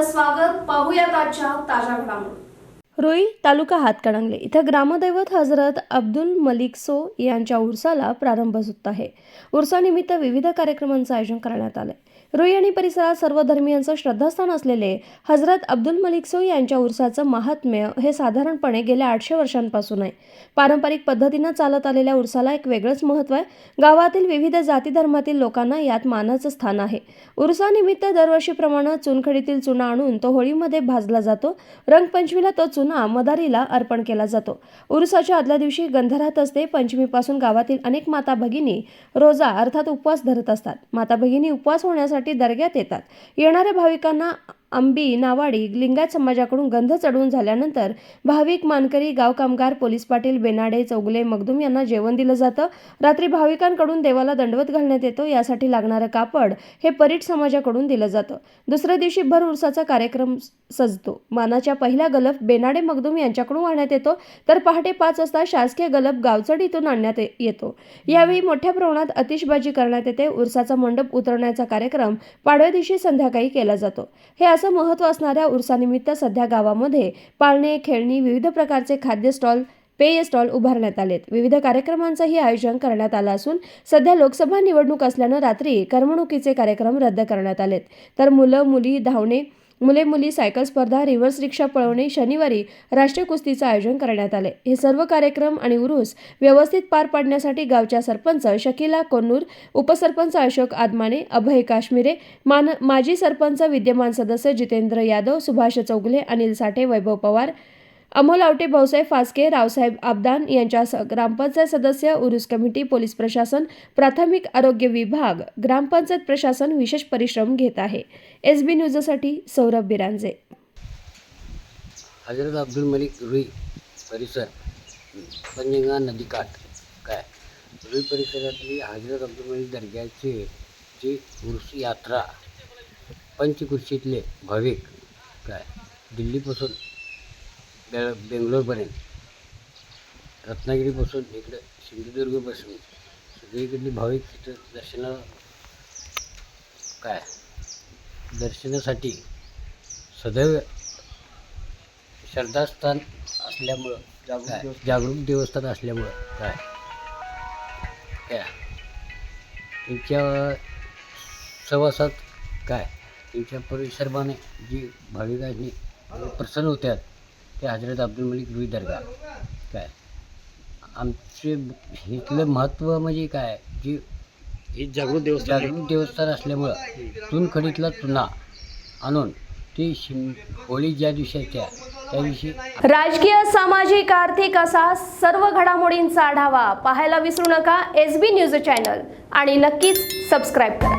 आपलं स्वागत. पाहूयात आजच्या ताज्या घडामोडी. रोई तालुका हातकणंगले इथं ग्रामदैवत हजरत अब्दुल मलिक सो यांच्या उर्साला प्रारंभ होत आहे. उर्सानिमित्त विविध कार्यक्रमांचं आयोजन करण्यात आले. रोई आणि परिसरात सर्व धर्मियांचं श्रद्धास्थान असलेले हजरत अब्दुल मलिक सो यांच्या उर्साचं महात्म्य हे साधारणपणे गेल्या 800 वर्षांपासून आहे. पारंपरिक पद्धतीनं चालत आलेल्या उर्साला एक वेगळंच महत्त्व आहे. गावातील विविध जाती धर्मातील लोकांना यात मानाचं स्थान आहे. उर्सानिमित्त दरवर्षीप्रमाणे चुनखडीतील चुना आणून तो होळीमध्ये भाजला जातो. रंगपंचमीला तो चुना मदारीला अर्पण केला जातो. उरुसाच्या आदल्या दिवशी गंधरात असते. पंचमीपासून गावातील अनेक माता भगिनी रोजा अर्थात उपवास धरत असतात. माता भगिनी उपवास होण्यासाठी दर्ग्यात येतात. येणाऱ्या भाविकांना आंबी, नावाडी, लिंगायत समाजाकडून गंध चढवून झाल्यानंतर भाविक, मानकरी, गाव कामगार, पोलीस पाटील, बेनाडे, चौगले, मगदूम यांना जेवण दिलं जातं. रात्री भाविकांकडून देवाला दंडवत घालण्यात येतो. यासाठी लागणारं कापड हे परीट समाजाकडून दिलं जातं. दुसऱ्या दिवशी भर उर्साचा कार्यक्रम सजतो. मानाच्या पहिला गलफ बेनाडे, मगदूम यांच्याकडून वाहण्यात येतो, तर पहाटे 5 वाजता शासकीय गलफ गावचडीतून आणण्यात येतो. यावेळी मोठ्या प्रमाणात आतिषबाजी करण्यात येते. उर्साचा मंडप उतरवण्याचा कार्यक्रम पाडव्या दिवशी संध्याकाळी केला जातो. हे असं महत्त्व असणाऱ्या उर्सानिमित्त सध्या गावामध्ये पाळणे, खेळणी, विविध प्रकारचे खाद्य स्टॉल, पेय स्टॉल उभारण्यात आलेत. विविध कार्यक्रमांचंही आयोजन करण्यात आलं असून सध्या लोकसभा निवडणूक असल्यानं रात्री करमणुकीचे कार्यक्रम रद्द करण्यात आलेत. तर मुलं-मुली धावणे, मुले-मुली सायकल स्पर्धा, रिव्हर्स रिक्षा पळवणे, शनिवारी राष्ट्रीय कुस्तीचं आयोजन करण्यात आले. हे सर्व कार्यक्रम आणि उरूस व्यवस्थित पार पाडण्यासाठी गावच्या सरपंच शकिला कोन्नूर, उपसरपंच अशोक आदमाने, अभय काश्मीरे, माजी सरपंच विद्यमान सदस्य जितेंद्र यादव, सुभाष चौगले, अनिल साठे, वैभव पवार, अमोल आवटे, भाऊसाहेब फासके, रावसाहेब आबदान यांच्या ग्रामपंचायत सदस्य, उरूस कमिटी, पोलीस प्रशासन, प्राथमिक आरोग्य विभाग, ग्रामपंचायत प्रशासन विशेष परिश्रम घेत आहे. SB न्यूजसाठी सौरभ बिरांजे. हजरत अब्दुल मलिक रुई परिसर पंजगंगा नदीकाठ काय रुई परिसरातली हजरत अब्दुल मलिक दर्ग्याची जी उर्स यात्रा पंचकुर्शीतले भाविक काय दिल्लीपासून बेंगलोरपर्यंत, रत्नागिरीपासून इकडे सिंधुदुर्गपासून सगळीकडली भाविक तिथं दर्शनासाठी सदैव श्रद्धास्थान असल्यामुळं जागरूक देवस्थान असल्यामुळं त्यांच्या सहवासात त्यांच्या परिसराने जी भाविकांनी प्रसन्न होत्यात ते हजरत अब्दुल मलिक रुई दर्गा आमचे इथलं महत्त्व म्हणजे जी हे जागृत देवस्थान असल्यामुळं चुनखडीतला चुना आणून ती होळी ज्या दिवशी त्या दिवशी राजकीय, सामाजिक, आर्थिक असा सर्व घडामोडींचा आढावा पाहायला विसरू नका SB न्यूज चॅनल आणि नक्कीच सबस्क्राईब करा.